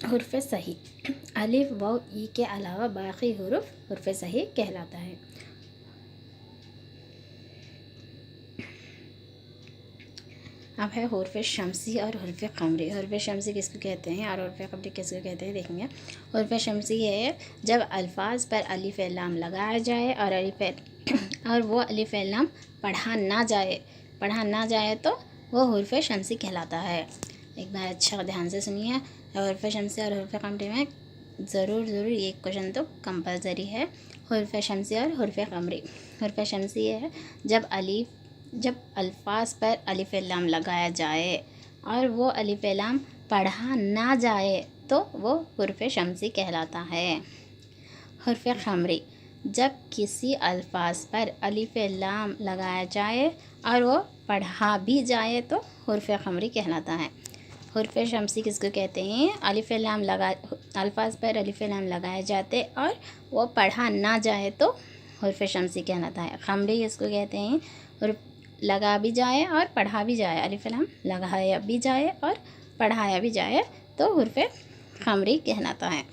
हुर्फ़ सही। अलिफ वाव ई के अलावा बाकी हुरूफ हुर्फ़ सही कहलाता है। अब है हुर्फ़ शम्सी और हुर्फ़ क़मरी। हुर्फ़ शम्सी किसको कहते हैं और हुर्फ़ क़मरी किसको कहते हैं देखेंगे। हुर्फ़ शम्सी है जब अल्फाज पर अलिफ लाम लगाया जाए और वो अलिफ लाम पढ़ा ना जाए तो वो हुर्फ़ शम्सी कहलाता है। एक बार अच्छा ध्यान से सुनिए। हुर्फ़ शम्सी और हुर्फ़ क़मरी में ज़रूर एक क्वेश्चन तो कंपलसरी है। हुर्फ़ शम्सी और हुर्फ़ क़मरी। हुर्फ़ शम्सी है जब अल्फाज पर अलिफ लाम लगाया जाए और वो अलिफ लाम पढ़ा ना जाए तो वो हुर्फ़ शम्सी कहलाता है। हुर्फ़ क़मरी जब किसी अल्फाज पर अलिफ लाम लगाया जाए और वो पढ़ा भी जाए तो हुर्फ़ क़मरी कहलाता है। हुर्फ़ शम्सी किसको कहते हैं, अल्फाज पर अलिफ लाम लगाए जाते और वो पढ़ा ना जाए तो हुर्फ़ शम्सी कहलाता है। क़मरी किसको कहते हैं, लगा भी जाए और पढ़ा भी जाए, अलिफ लाम लगाया भी जाए और पढ़ाया भी जाए तो हुर्फ़ क़मरी कहलाता है।